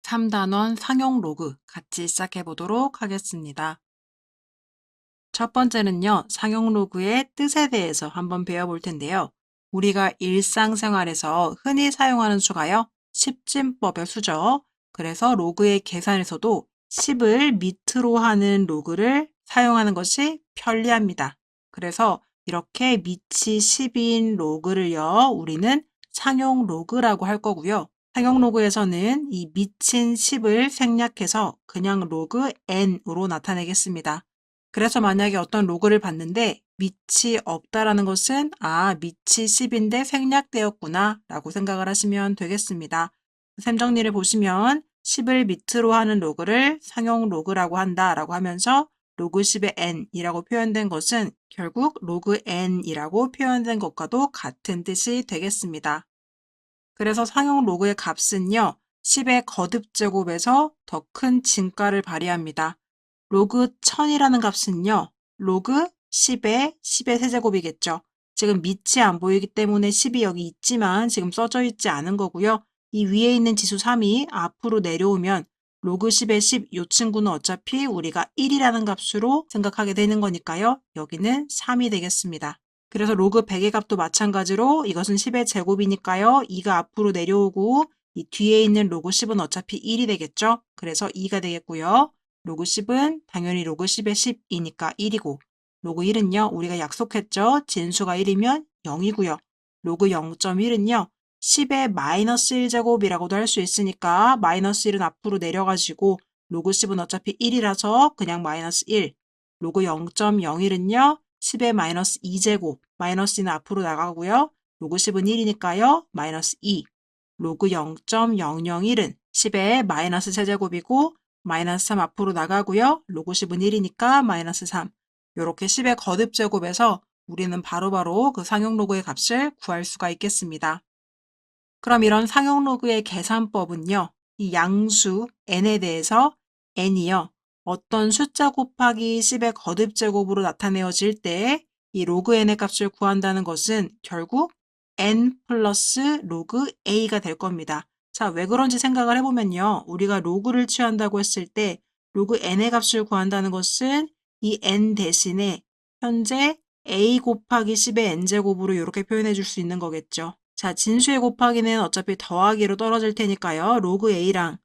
3단원 상용 로그 같이 시작해 보도록 하겠습니다. 첫 번째는요, 상용 로그의 뜻에 대해서 한번 배워볼 텐데요. 우리가 일상생활에서 흔히 사용하는 수가요, 10진법의 수죠. 그래서 로그의 계산에서도 10을 밑으로 하는 로그를 사용하는 것이 편리합니다. 그래서 이렇게 밑이 10인 로그를요, 우리는 상용 로그라고 할 거고요. 상용 로그에서는 이 밑인 10을 생략해서 그냥 로그 n으로 나타내겠습니다. 그래서 만약에 어떤 로그를 봤는데 밑이 없다라는 것은 밑이 10인데 생략되었구나 라고 생각을 하시면 되겠습니다. 셈 정리를 보시면 10을 밑으로 하는 로그를 상용 로그라고 한다라고 하면서 로그 10의 n이라고 표현된 것은 결국 로그 n이라고 표현된 것과도 같은 뜻이 되겠습니다. 그래서 상용 로그의 값은요, 10의 거듭제곱에서 더 큰 진가를 발휘합니다. 로그 1000이라는 값은요, 로그 10의 세제곱이겠죠. 지금 밑이 안 보이기 때문에 10이 여기 있지만 지금 써져 있지 않은 거고요. 이 위에 있는 지수 3이 앞으로 내려오면 로그 10의 10, 이 친구는 어차피 우리가 1이라는 값으로 생각하게 되는 거니까요. 여기는 3이 되겠습니다. 그래서 로그 100의 값도 마찬가지로 이것은 10의 제곱이니까요. 2가 앞으로 내려오고 이 뒤에 있는 로그 10은 어차피 1이 되겠죠. 그래서 2가 되겠고요. 로그 10은 당연히 로그 10의 10이니까 1이고 로그 1은요. 우리가 약속했죠. 진수가 1이면 0이고요. 로그 0.1은요. 10의 마이너스 1제곱이라고도 할 수 있으니까 마이너스 1은 앞으로 내려가지고 로그 10은 어차피 1이라서 그냥 마이너스 1. 로그 0.01은요. 10의 마이너스 2제곱, 마이너스 2는 앞으로 나가고요. 로그 10은 1이니까요. 마이너스 2. 로그 0.001은 10의 마이너스 세제곱이고 마이너스 3 앞으로 나가고요. 로그 10은 1이니까 마이너스 3. 이렇게 10의 거듭제곱에서 우리는 바로바로 그 상용 로그의 값을 구할 수가 있겠습니다. 그럼 이런 상용 로그의 계산법은요. 이 양수 n에 대해서 n이요. 어떤 숫자 곱하기 10의 거듭제곱으로 나타내어질 때 이 로그 n의 값을 구한다는 것은 결국 n 플러스 로그 a가 될 겁니다. 자, 왜 그런지 생각을 해보면요. 우리가 로그를 취한다고 했을 때 로그 n의 값을 구한다는 것은 이 n 대신에 현재 a 곱하기 10의 n제곱으로 이렇게 표현해 줄 수 있는 거겠죠. 자, 진수의 곱하기는 어차피 더하기로 떨어질 테니까요. 로그 a랑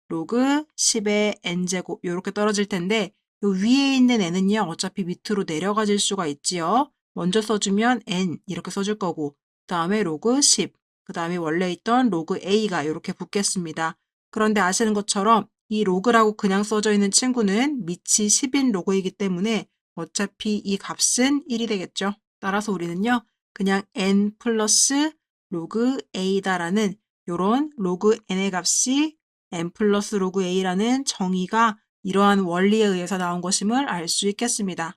로그 10의 n제곱 이렇게 떨어질 텐데 요 위에 있는 n은요. 어차피 밑으로 내려가질 수가 있지요. 먼저 써주면 n 이렇게 써줄 거고 그 다음에 로그 10, 그 다음에 원래 있던 로그 a가 이렇게 붙겠습니다. 그런데 아시는 것처럼 이 로그라고 그냥 써져 있는 친구는 밑이 10인 로그이기 때문에 어차피 이 값은 1이 되겠죠. 따라서 우리는요. 그냥 n 플러스 로그 a다라는 요런 로그 n의 값이 n 플러스 로그 a라는 정의가 이러한 원리에 의해서 나온 것임을 알 수 있겠습니다.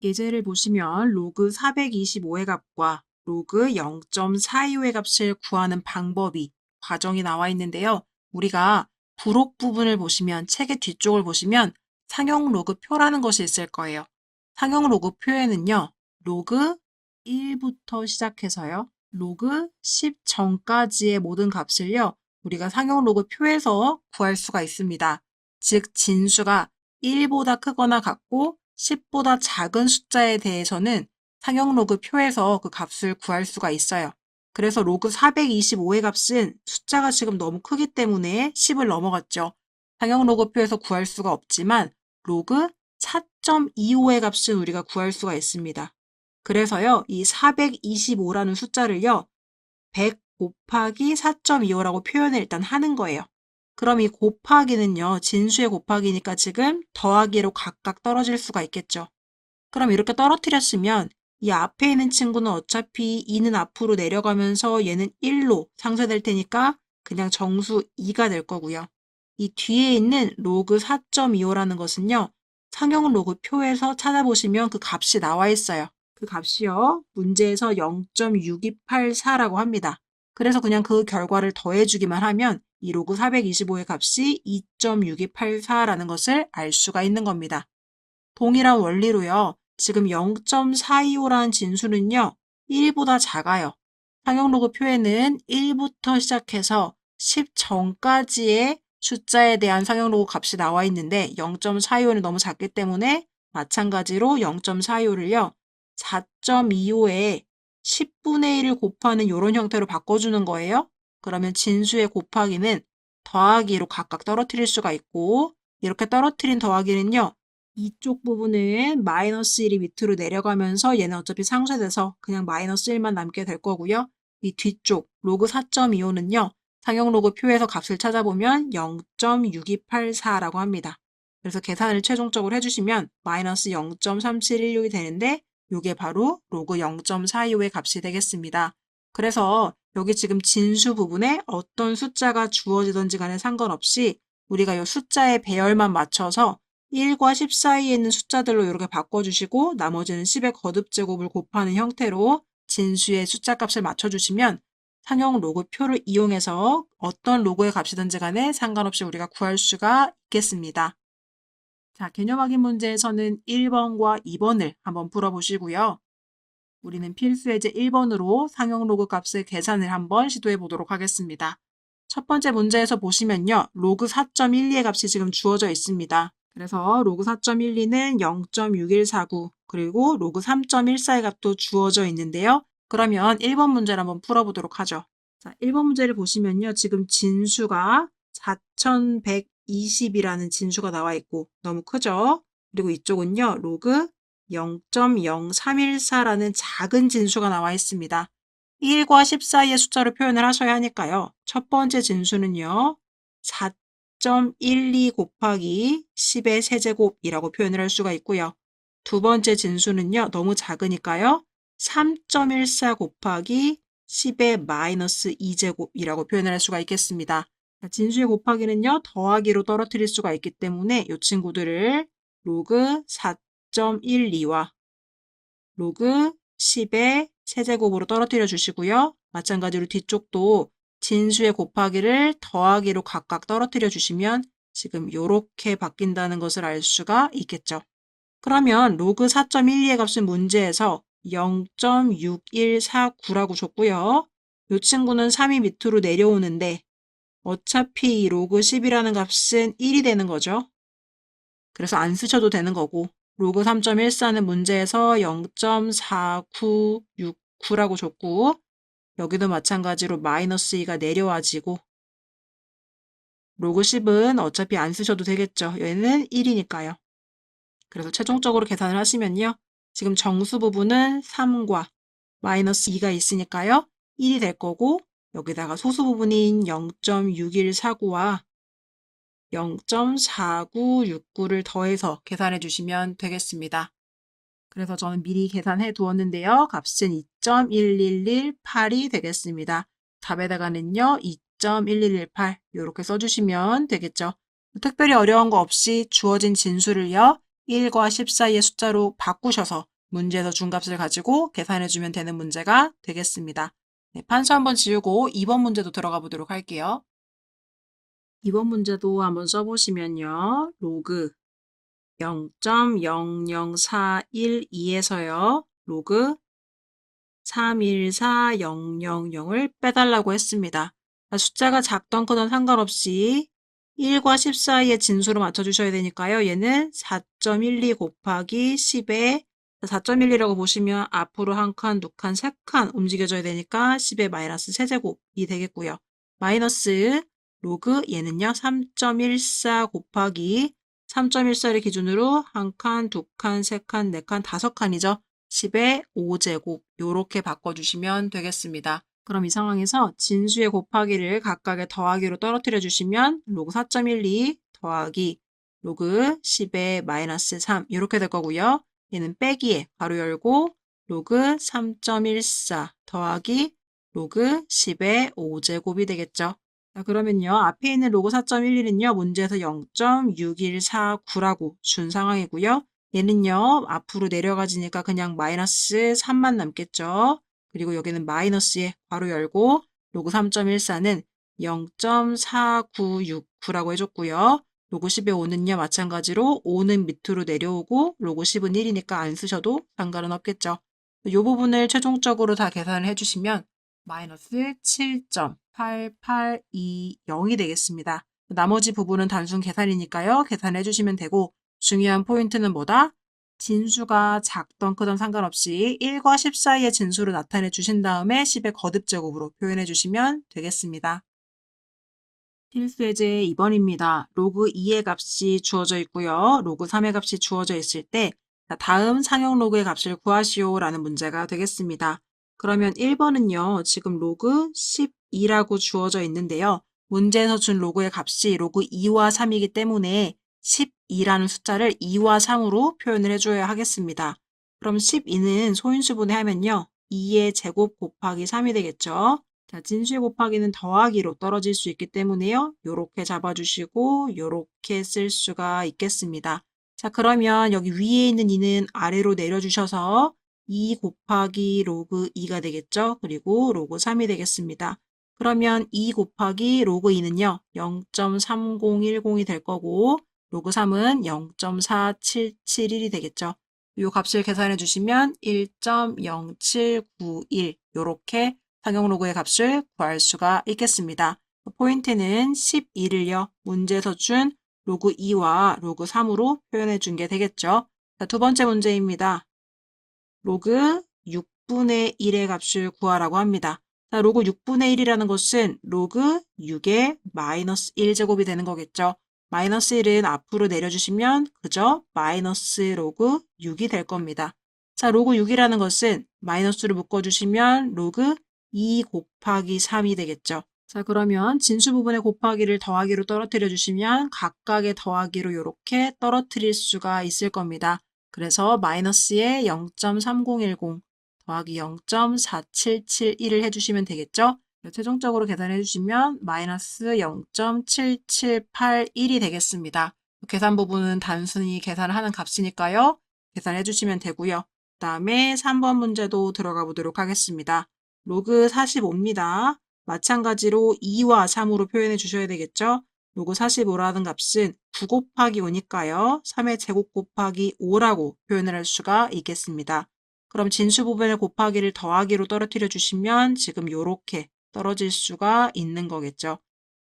예제를 보시면 로그 425의 값과 로그 0.425의 값을 구하는 방법이 과정이 나와 있는데요. 우리가 부록 부분을 보시면 책의 뒤쪽을 보시면 상용 로그 표라는 것이 있을 거예요. 상용 로그 표에는요. 로그 1부터 시작해서요. 로그 10 전까지의 모든 값을요. 우리가 상용 로그 표에서 구할 수가 있습니다. 즉 진수가 1보다 크거나 같고 10보다 작은 숫자에 대해서는 상용 로그 표에서 그 값을 구할 수가 있어요. 그래서 로그 425의 값은 숫자가 지금 너무 크기 때문에 10을 넘어갔죠. 상용 로그 표에서 구할 수가 없지만 로그 4.25의 값은 우리가 구할 수가 있습니다. 그래서요, 이 425라는 숫자를요, 100 곱하기 4.25라고 표현을 일단 하는 거예요. 그럼 이 곱하기는요, 진수의 곱하기니까 지금 더하기로 각각 떨어질 수가 있겠죠. 그럼 이렇게 떨어뜨렸으면 이 앞에 있는 친구는 어차피 2는 앞으로 내려가면서 얘는 1로 상쇄될 테니까 그냥 정수 2가 될 거고요. 이 뒤에 있는 로그 4.25라는 것은요, 상용 로그 표에서 찾아보시면 그 값이 나와 있어요. 그 값이요, 문제에서 0.6284라고 합니다. 그래서 그냥 그 결과를 더해주기만 하면 이 로그 425의 값이 2.6284라는 것을 알 수가 있는 겁니다. 동일한 원리로요. 지금 0.425라는 진수는요. 1보다 작아요. 상용 로그 표에는 1부터 시작해서 10 전까지의 숫자에 대한 상용 로그 값이 나와 있는데 0.425는 너무 작기 때문에 마찬가지로 0.425를요. 4.25에 10분의 1을 곱하는 이런 형태로 바꿔주는 거예요. 그러면 진수의 곱하기는 더하기로 각각 떨어뜨릴 수가 있고 이렇게 떨어뜨린 더하기는요. 이쪽 부분은 마이너스 1이 밑으로 내려가면서 얘는 어차피 상쇄돼서 그냥 마이너스 1만 남게 될 거고요. 이 뒤쪽 로그 4.25는요. 상용 로그 표에서 값을 찾아보면 0.6284라고 합니다. 그래서 계산을 최종적으로 해주시면 마이너스 0.3716이 되는데 이게 바로 로그 0.425의 값이 되겠습니다. 그래서 여기 지금 진수 부분에 어떤 숫자가 주어지든지 간에 상관없이 우리가 이 숫자의 배열만 맞춰서 1과 10 사이에 있는 숫자들로 이렇게 바꿔주시고 나머지는 10의 거듭제곱을 곱하는 형태로 진수의 숫자 값을 맞춰주시면 상용 로그표를 이용해서 어떤 로그의 값이든지 간에 상관없이 우리가 구할 수가 있겠습니다. 자, 개념 확인 문제에서는 1번과 2번을 한번 풀어보시고요. 우리는 필수 예제 1번으로 상용 로그 값의 계산을 한번 시도해 보도록 하겠습니다. 첫 번째 문제에서 보시면요. 로그 4.12의 값이 지금 주어져 있습니다. 그래서 로그 4.12는 0.6149 그리고 로그 3.14의 값도 주어져 있는데요. 그러면 1번 문제를 한번 풀어보도록 하죠. 자, 1번 문제를 보시면요. 지금 진수가 4120이라는 진수가 나와 있고 너무 크죠? 그리고 이쪽은요. 로그 0.0314라는 작은 진수가 나와 있습니다. 1과 10 사이의 숫자로 표현을 하셔야 하니까요. 첫 번째 진수는요. 4.12 곱하기 10의 세제곱이라고 표현을 할 수가 있고요. 두 번째 진수는요. 너무 작으니까요. 3.14 곱하기 10의 마이너스 2제곱이라고 표현을 할 수가 있겠습니다. 진수의 곱하기는요. 더하기로 떨어뜨릴 수가 있기 때문에 이 친구들을 로그 4.12와 로그 10의 세제곱으로 떨어뜨려 주시고요. 마찬가지로 뒤쪽도 진수의 곱하기를 더하기로 각각 떨어뜨려 주시면 지금 이렇게 바뀐다는 것을 알 수가 있겠죠. 그러면 로그 4.12의 값은 문제에서 0.6149라고 줬고요. 이 친구는 3이 밑으로 내려오는데 어차피 이 로그 10이라는 값은 1이 되는 거죠. 그래서 안 쓰셔도 되는 거고 로그 3.14는 문제에서 0.4969라고 줬고 여기도 마찬가지로 마이너스 2가 내려와지고 로그 10은 어차피 안 쓰셔도 되겠죠. 얘는 1이니까요. 그래서 최종적으로 계산을 하시면요. 지금 정수 부분은 3과 마이너스 2가 있으니까요. 1이 될 거고 여기다가 소수 부분인 0.6149와 0.4969를 더해서 계산해 주시면 되겠습니다. 그래서 저는 미리 계산해 두었는데요. 값은 2.1118이 되겠습니다. 답에다가는요. 2.1118 이렇게 써주시면 되겠죠. 특별히 어려운 거 없이 주어진 진수를요. 1과 10 사이의 숫자로 바꾸셔서 문제에서 준값을 가지고 계산해 주면 되는 문제가 되겠습니다. 네, 판수 한번 지우고 2번 문제도 들어가 보도록 할게요. 2번 문제도 한번 써보시면요. 로그 0.00412에서요. 로그 314000을 빼달라고 했습니다. 숫자가 작던 크던 상관없이 1과 10 사이의 진수로 맞춰주셔야 되니까요. 얘는 4.12 곱하기 10에 4.12라고 보시면 앞으로 한 칸, 두 칸, 세 칸 움직여줘야 되니까 10의 마이너스 세제곱이 되겠고요. 마이너스 로그 얘는요. 3.14 곱하기 3.14를 기준으로 한 칸, 두 칸, 세 칸, 네 칸, 다섯 칸이죠. 10의 5제곱 이렇게 바꿔주시면 되겠습니다. 그럼 이 상황에서 진수의 곱하기를 각각의 더하기로 떨어뜨려 주시면 로그 4.12 더하기 로그 10의 마이너스 3 이렇게 될 거고요. 얘는 빼기에 가로 열고 로그 3.14 더하기 로그 10의 5제곱이 되겠죠. 자, 그러면요. 앞에 있는 로그 4.11은요. 문제에서 0.6149라고 준 상황이고요. 얘는요. 앞으로 내려가지니까 그냥 마이너스 3만 남겠죠. 그리고 여기는 마이너스에 괄호 열고 로그 3.14는 0.4969라고 해줬고요. 로그 10의 5는요. 마찬가지로 5는 밑으로 내려오고 로그 10은 1이니까 안 쓰셔도 상관은 없겠죠. 이 부분을 최종적으로 다 계산을 해주시면 마이너스 7.8820이 되겠습니다. 나머지 부분은 단순 계산이니까요. 계산해 주시면 되고 중요한 포인트는 뭐다? 진수가 작던 크던 상관없이 1과 10 사이의 진수를 나타내 주신 다음에 10의 거듭제곱으로 표현해 주시면 되겠습니다. 필수예제 2번입니다. 로그 2의 값이 주어져 있고요. 로그 3의 값이 주어져 있을 때 다음 상형 로그의 값을 구하시오 라는 문제가 되겠습니다. 그러면 1번은요. 지금 로그 12라고 주어져 있는데요. 문제에서 준 로그의 값이 로그 2와 3이기 때문에 12라는 숫자를 2와 3으로 표현을 해줘야 하겠습니다. 그럼 12는 소인수분해 하면요. 2의 제곱 곱하기 3이 되겠죠. 자, 진수의 곱하기는 더하기로 떨어질 수 있기 때문에요. 요렇게 잡아주시고 요렇게 쓸 수가 있겠습니다. 자, 그러면 여기 위에 있는 2는 아래로 내려주셔서 2 곱하기 로그 2가 되겠죠. 그리고 로그 3이 되겠습니다. 그러면 2 곱하기 로그 2는요. 0.3010이 될 거고 로그 3은 0.4771이 되겠죠. 이 값을 계산해 주시면 1.0791 요렇게 상형 로그의 값을 구할 수가 있겠습니다. 포인트는 12를요. 문제에서 준 로그 2와 로그 3으로 표현해 준 게 되겠죠. 자, 두 번째 문제입니다. 로그 6분의 1의 값을 구하라고 합니다. 자, 로그 6분의 1이라는 것은 로그 6의 마이너스 1제곱이 되는 거겠죠. 마이너스 1은 앞으로 내려주시면 그저 마이너스 로그 6이 될 겁니다. 자, 로그 6이라는 것은 마이너스를 묶어주시면 로그 2 곱하기 3이 되겠죠. 자, 그러면 진수 부분의 곱하기를 더하기로 떨어뜨려 주시면 각각의 더하기로 이렇게 떨어뜨릴 수가 있을 겁니다. 그래서 마이너스에 0.3010 더하기 0.4771을 해주시면 되겠죠. 최종적으로 계산해 주시면 마이너스 0.7781이 되겠습니다. 계산 부분은 단순히 계산을 하는 값이니까요. 계산해 주시면 되고요. 그 다음에 3번 문제도 들어가 보도록 하겠습니다. 로그 45입니다. 마찬가지로 2와 3으로 표현해 주셔야 되겠죠. 로그 45라는 값은 9 곱하기 5니까요. 3의 제곱 곱하기 5라고 표현을 할 수가 있겠습니다. 그럼 진수 부분의 곱하기를 더하기로 떨어뜨려 주시면 지금 이렇게 떨어질 수가 있는 거겠죠.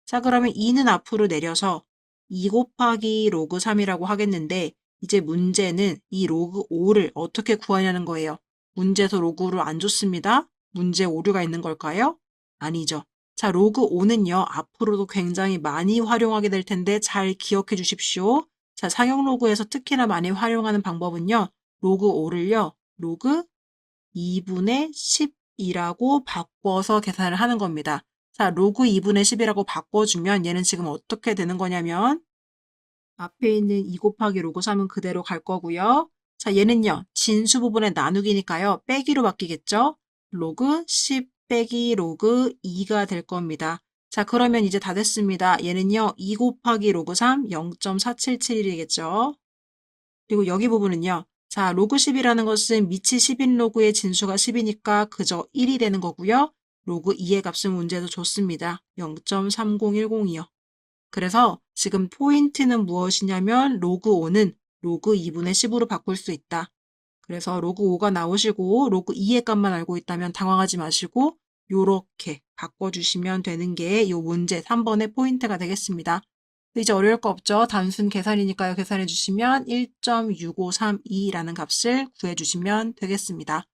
자, 그러면 2는 앞으로 내려서 2 곱하기 로그 3이라고 하겠는데 이제 문제는 이 로그 5를 어떻게 구하냐는 거예요. 문제에서 로그를 안 줬습니다. 문제에 오류가 있는 걸까요? 아니죠. 자, 로그 5는요. 앞으로도 굉장히 많이 활용하게 될 텐데 잘 기억해 주십시오. 자, 상형 로그에서 특히나 많이 활용하는 방법은요. 로그 5를요. 로그 2분의 10이라고 바꿔서 계산을 하는 겁니다. 자, 로그 2분의 10이라고 바꿔주면 얘는 지금 어떻게 되는 거냐면 앞에 있는 2 곱하기 로그 3은 그대로 갈 거고요. 자, 얘는요. 진수 부분의 나누기니까요. 빼기로 바뀌겠죠? 로그 10 빼기 로그 2가 될 겁니다. 자, 그러면 이제 다 됐습니다. 얘는요. 2 곱하기 로그 3 0.477이겠죠? 그리고 여기 부분은요. 자, 로그 10이라는 것은 밑이 10인 로그의 진수가 10이니까 그저 1이 되는 거고요. 로그 2의 값은 문제에서 줬습니다. 0.3010이요. 그래서 지금 포인트는 무엇이냐면 로그 5는 로그 2분의 10으로 바꿀 수 있다. 그래서 로그 5가 나오시고 로그 2의 값만 알고 있다면 당황하지 마시고 요렇게 바꿔주시면 되는 게 이 문제 3번의 포인트가 되겠습니다. 이제 어려울 거 없죠? 단순 계산이니까요. 계산해 주시면 1.6532라는 값을 구해 주시면 되겠습니다.